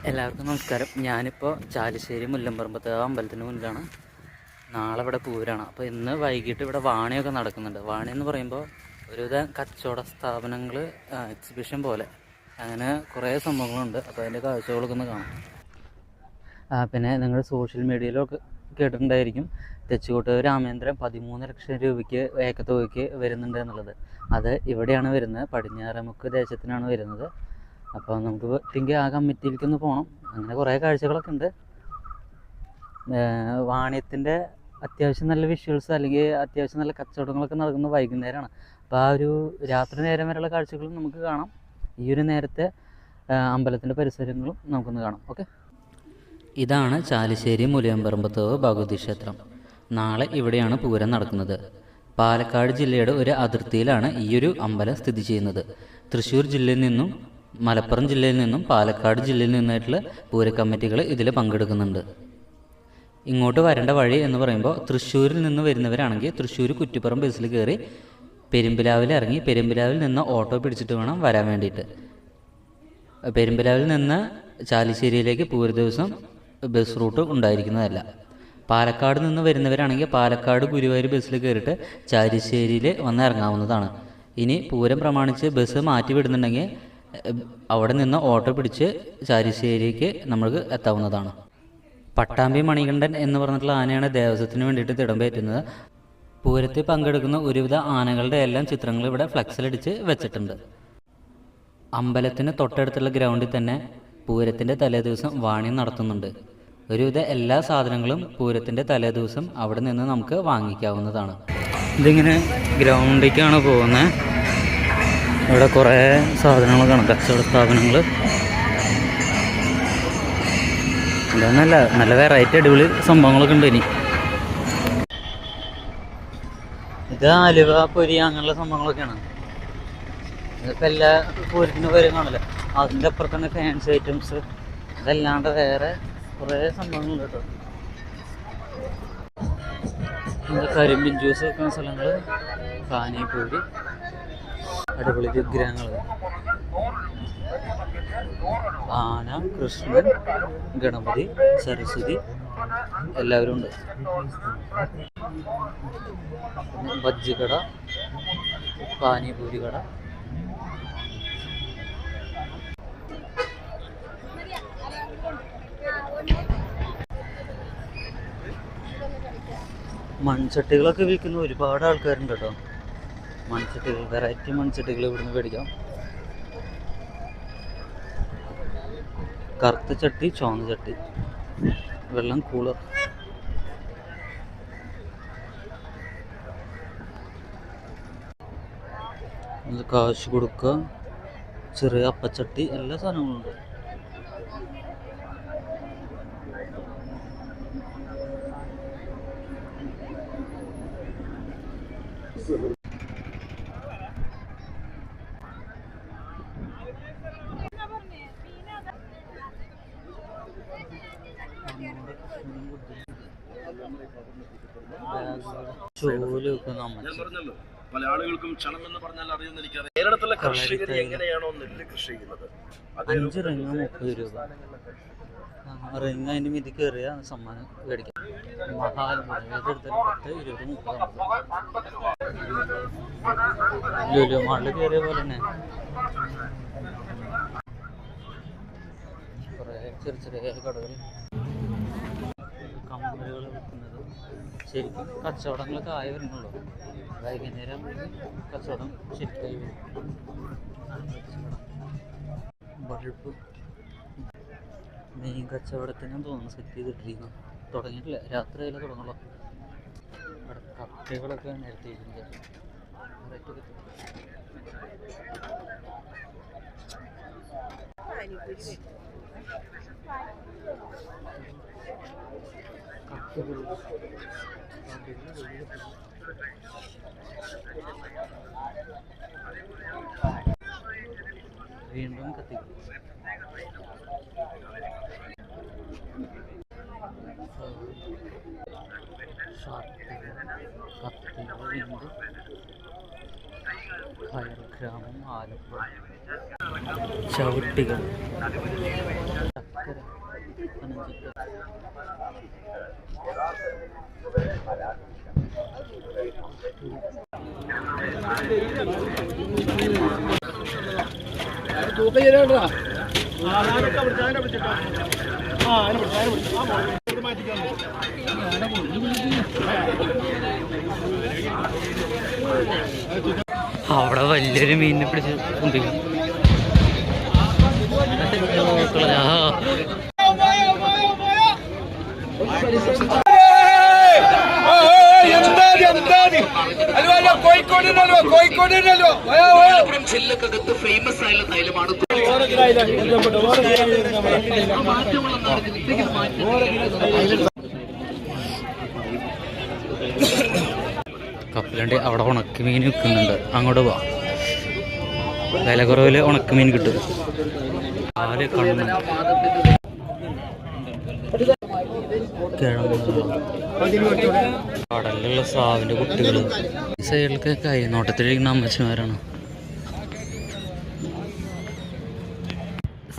എല്ലാവർക്കും നമസ്കാരം. ഞാനിപ്പോൾ ചാലിശ്ശേരി മുല്ലമ്പറമ്പത്ത് അമ്പലത്തിന് മുന്നിലാണ്. നാളെ ഇവിടെ പൂരാണ്. അപ്പോൾ ഇന്ന് വൈകിട്ട് ഇവിടെ വാണിയൊക്കെ നടക്കുന്നുണ്ട്. വാണി എന്ന് പറയുമ്പോൾ ഒരുവിധം കച്ചവട സ്ഥാപനങ്ങൾ, എക്സിബിഷൻ പോലെ അങ്ങനെ കുറേ സംഭവങ്ങളുണ്ട്. അപ്പോൾ അതിൻ്റെ കാഴ്ചകളൊക്കെ ഒന്ന് കാണാം. പിന്നെ നിങ്ങൾ സോഷ്യൽ മീഡിയയിലൊക്കെ കേട്ടിട്ടുണ്ടായിരിക്കും, തെച്ചിക്കോട്ട് രാമേന്ദ്രൻ 13 ലക്ഷം രൂപയ്ക്ക് ഏക്കത്തുകയ്ക്ക് വരുന്നുണ്ട് എന്നുള്ളത്. അത് ഇവിടെയാണ് വരുന്നത്, പടിഞ്ഞാറമുക്ക് ദേശത്തിനാണ് വരുന്നത്. അപ്പോൾ നമുക്ക് പറ്റുമെങ്കിൽ ആ കമ്മിറ്റിയിലേക്കൊന്ന് പോകണം. അങ്ങനെ കുറേ കാഴ്ചകളൊക്കെ ഉണ്ട്. വാണിയത്തിൻ്റെ അത്യാവശ്യം നല്ല വിഷ്വൽസ് അല്ലെങ്കിൽ അത്യാവശ്യം നല്ല കച്ചവടങ്ങളൊക്കെ നടക്കുന്നത് വൈകുന്നേരമാണ്. അപ്പോൾ ആ ഒരു രാത്രി നേരം വരെയുള്ള കാഴ്ചകളും നമുക്ക് കാണാം. ഈ ഒരു നേരത്തെ അമ്പലത്തിൻ്റെ പരിസരങ്ങളും നമുക്കൊന്ന് കാണാം. ഓക്കെ, ഇതാണ് ചാലിശ്ശേരി മുല്ലമ്പറമ്പത്ത് ഭഗവതി ക്ഷേത്രം. നാളെ ഇവിടെയാണ് പൂരം നടക്കുന്നത്. പാലക്കാട് ജില്ലയുടെ ഒരു അതിർത്തിയിലാണ് ഈ ഒരു അമ്പലം സ്ഥിതി ചെയ്യുന്നത്. തൃശ്ശൂർ ജില്ലയിൽ നിന്നും മലപ്പുറം ജില്ലയിൽ നിന്നും പാലക്കാട് ജില്ലയിൽ നിന്നായിട്ടുള്ള പൂര കമ്മിറ്റികൾ ഇതിൽ പങ്കെടുക്കുന്നുണ്ട്. ഇങ്ങോട്ട് വരേണ്ട വഴി എന്ന് പറയുമ്പോൾ തൃശ്ശൂരിൽ നിന്ന് വരുന്നവരാണെങ്കിൽ തൃശ്ശൂർ കുറ്റിപ്പുറം ബസ്സിൽ കയറി പെരുമ്പിലാവിൽ ഇറങ്ങി പെരുമ്പിലാവിൽ നിന്ന് ഓട്ടോ പിടിച്ചിട്ട് വേണം വരാൻ വേണ്ടിയിട്ട്. പെരുമ്പിലാവിൽ നിന്ന് ചാലിശ്ശേരിയിലേക്ക് പൂര ദിവസം ബസ് റൂട്ട് ഉണ്ടായിരിക്കുന്നതല്ല. പാലക്കാട് നിന്ന് വരുന്നവരാണെങ്കിൽ പാലക്കാട് ഗുരുവായൂർ ബസ്സിൽ കയറിയിട്ട് ചാലിശ്ശേരിയിൽ വന്ന് ഇറങ്ങാവുന്നതാണ്. ഇനി പൂരം പ്രമാണിച്ച് ബസ് മാറ്റി വിടുന്നുണ്ടെങ്കിൽ അവിടെ നിന്ന് ഓട്ടോ പിടിച്ച് ചാലിശ്ശേരിക്ക് നമുക്ക് എത്താവുന്നതാണ്. പട്ടാമ്പി മണികണ്ഠൻ എന്ന് പറഞ്ഞിട്ടുള്ള ആനയാണ് ദേവസ്വത്തിന് വേണ്ടിയിട്ട് തിടമ്പേറ്റുന്നത്. പൂരത്തിൽ പങ്കെടുക്കുന്ന ഒരുവിധ ആനകളുടെ എല്ലാം ചിത്രങ്ങൾ ഇവിടെ ഫ്ലെക്സിലടിച്ച് വെച്ചിട്ടുണ്ട്. അമ്പലത്തിന് തൊട്ടടുത്തുള്ള ഗ്രൗണ്ടിൽ തന്നെ പൂരത്തിൻ്റെ തലേദിവസം വാണി നടത്തുന്നുണ്ട്. ഒരുവിധ എല്ലാ സാധനങ്ങളും പൂരത്തിൻ്റെ തലേദിവസം അവിടെ നിന്ന് നമുക്ക് വാങ്ങിക്കാവുന്നതാണ്. ഇതിങ്ങനെ ഗ്രൗണ്ടിലേക്കാണ് പോകുന്നത്. ഇവിടെ കുറേ സാധനങ്ങൾ കാണാം, കച്ചവട സ്ഥാപനങ്ങൾ. ഇതൊന്നല്ല, നല്ല വെറൈറ്റി അടിപൊളി സംഭവങ്ങളൊക്കെ ഉണ്ട്. ഇനി ഇത് ആലുവ, പൊരി അങ്ങനെയുള്ള സംഭവങ്ങളൊക്കെയാണ്. ഇതൊക്കെ എല്ലാ പൂരത്തിനും വരും കാണില്ല. അതിൻ്റെ അപ്പുറത്താണ് ഫാൻസി ഐറ്റംസ്. അതല്ലാണ്ട് വേറെ കുറേ സംഭവങ്ങളുണ്ട് കേട്ടോ. കരിമ്പിൻ ജ്യൂസ് വെക്കുന്ന സ്ഥലങ്ങൾ, പാനിപൂരി, അടിപൊളി വിഗ്രഹങ്ങൾ, ആന, കൃഷ്ണൻ, ഗണപതി, സരസ്വതി എല്ലാവരും ഉണ്ട്. ബജ്ജി കട, പാനിപൂരി കട. മൺചട്ടികളൊക്കെ വിൽക്കുന്ന ഒരുപാട് ആൾക്കാരുണ്ട് കേട്ടോ. മൺചട്ടികൾ, വെറൈറ്റി മൺചട്ടികൾ ഇവിടുന്ന് മേടിക്കാം. കറുത്ത ചട്ടി, ചുവന്ന ചട്ടി, വെള്ളം കൂളർ. കാശ് കൊടുക്കുക, ചെറിയ അപ്പച്ചട്ടി, എല്ലാ സാധനങ്ങളും ഉണ്ട്. പല ആളുകൾക്കും ക്ഷണം എന്ന് പറഞ്ഞാൽ അറിയുന്ന എനിക്കറിയാം. കേരളത്തിലെ കർഷകർ എങ്ങനെയാണോ നെല്ല് കൃഷി ചെയ്യുന്നത്, 5 റിങ് 30 രൂപ. റിങ് അതിൻ്റെ മിതി കയറിയ സമ്മാനം മേടിക്കാം. ലുലു മാളിൽ കയറിയ പോലെ തന്നെ കുറേ ചെറിയ ചെറിയ കടകൾ, കമ്പനികൾ വിൽക്കുന്നത്. ശരിക്കും കച്ചവടങ്ങളൊക്കെ ആയി വരുന്നുള്ളൂ. വൈകുന്നേരം കച്ചവടം ശരിക്കായി വരും. ബൾബ് മെയിൻ കച്ചവടത്തിനും തോന്നുന്നു സെറ്റ് ചെയ്തിട്ടിരിക്കുന്നു. തുടങ്ങിയിട്ടില്ല, രാത്രിയിലെ തുടങ്ങുള്ളൂ. ഇവിടെ കപ്പകളൊക്കെ നിരത്തിയിരിക്കുന്നത്. വീണ്ടും കത്തിക്കും. ആലപ്പുഴ. ചവിട്ടികൾ. അവിടെ വലിയൊരു മീനിനെ പിടിച്ച് കൊണ്ടിരിക്കും. ജില്ലക്കകത്ത് ഫേമസ് ആയുള്ള തൈലമാണ്. കപ്പലണ്ടി അവിടെ ഉണക്കമീൻ വിൽക്കുന്നുണ്ട്, അങ്ങോട്ട് പോവാം. വില കുറവിൽ ഉണക്കമീൻ കിട്ടും. പാല് കണ്ണ് കടലിലുള്ള സ്രാവിൻ്റെ കുട്ടികൾ. ഈ സൈഡിലൊക്കെ കൈനോട്ടത്തിലിരിക്കുന്ന അമ്മച്ചിമാരാണ്.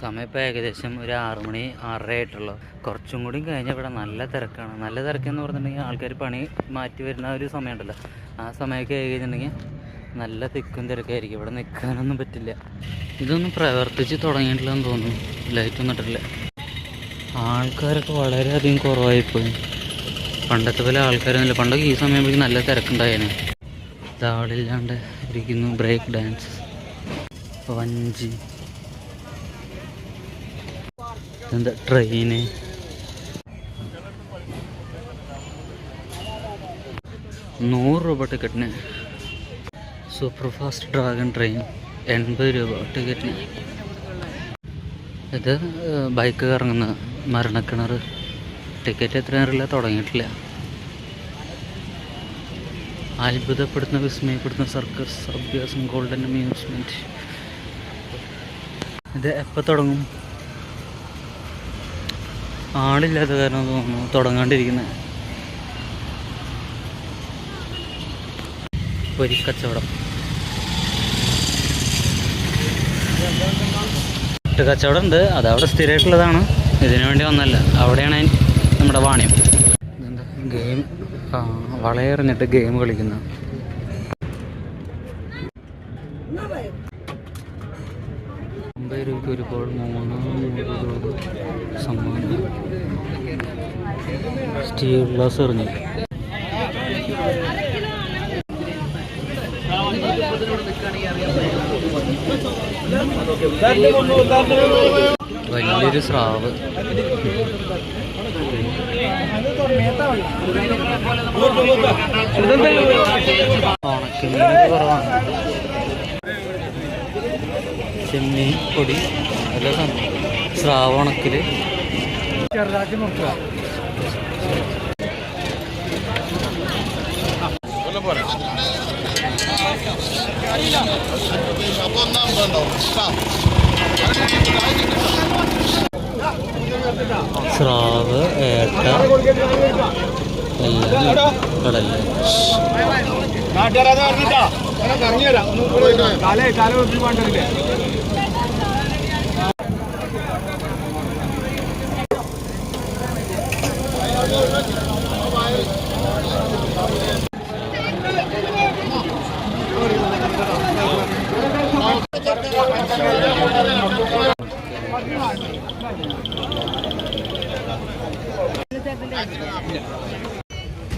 സമയം ഇപ്പോൾ ഏകദേശം ഒരു 6 മണി 6:30 ആയിട്ടുള്ളൂ. കുറച്ചും കൂടി കഴിഞ്ഞാൽ ഇവിടെ നല്ല തിരക്കാണ്. നല്ല തിരക്കെന്ന് പറഞ്ഞിട്ടുണ്ടെങ്കിൽ ആൾക്കാർ പണി മാറ്റി വരുന്ന ഒരു സമയമുണ്ടല്ലോ, ആ സമയമൊക്കെ ആയി കഴിഞ്ഞിട്ടുണ്ടെങ്കിൽ നല്ല തിക്കും തിരക്കായിരിക്കും. ഇവിടെ നിൽക്കാനൊന്നും പറ്റില്ല. ഇതൊന്നും പ്രവർത്തിച്ച് തുടങ്ങിയിട്ടില്ലെന്ന് തോന്നുന്നു. ലൈറ്റൊന്നും ഇട്ടിട്ടില്ല. ആൾക്കാരൊക്കെ വളരെയധികം കുറവായിപ്പോയി. പണ്ടത്തെ പോലെ ആൾക്കാരൊന്നുമില്ല. പണ്ടൊക്കെ ഈ സമയത്തേക്ക് നല്ല തിരക്കുണ്ടായേനെ. താളില്ലാണ്ട് ഇരിക്കുന്നു. ബ്രേക്ക് ഡാൻസ്, വഞ്ചി, എന്താ ട്രെയിന്. ₹100 ടിക്കറ്റിന്. സൂപ്പർ ഫാസ്റ്റ് ഡ്രാഗൺ ട്രെയിൻ ₹80 ടിക്കറ്റിന്. ഇത് ബൈക്ക് കറങ്ങുന്ന മരണക്കിണർ. ടിക്കറ്റ് എത്രയാറില്ല, തുടങ്ങിയിട്ടില്ല. അത്ഭുതപ്പെടുന്ന വിസ്മയപ്പെടുന്ന സർക്കസ് അഭ്യാസം, ഗോൾഡൻ അമ്യൂസ്മെൻറ്റ്. ഇത് എപ്പോൾ തുടങ്ങും? ആളില്ലാത്ത കാരണം തോന്നുന്നു തുടങ്ങാണ്ടിരിക്കുന്നത്. പൊരിക്കച്ചവടം, കച്ചവടം ഉണ്ട്. അതവിടെ സ്ഥിരമായിട്ടുള്ളതാണ്. ഇതിനു വേണ്ടി വന്നല്ല. അവിടെയാണ് നമ്മുടെ വാണിയം. എന്താ ഗെയിം, വളയെറിഞ്ഞിട്ട് ഗെയിം കളിക്കുന്ന. ₹50 ഒരു ബോൾ, 3 സമ്മാനം. സ്റ്റീൽ ഗ്ലാസ് എറിഞ്ഞു. വലിയൊരു സ്രാവ്. ഉണക്കമീനൊക്കെ കുറവാണ്. ചെമ്മീൻ പൊടി എല്ലാ സാധനം. സ്രാവ് ഉണക്കല്. സ്രാവ്, ഏട്ട, എല്ലാം കടലിൽ.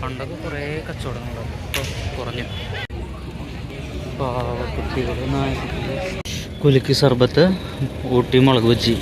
പണ്ടൊക്കെ കുറേ കച്ചവടങ്ങളുണ്ട്, ഇപ്പോൾ കുറഞ്ഞു. പാവക്കുട്ടികൾ, നായക്കുട്ടികൾ. കുലുക്കി സർബത്ത്, ഊട്ടി മുളക് ബജ്ജി.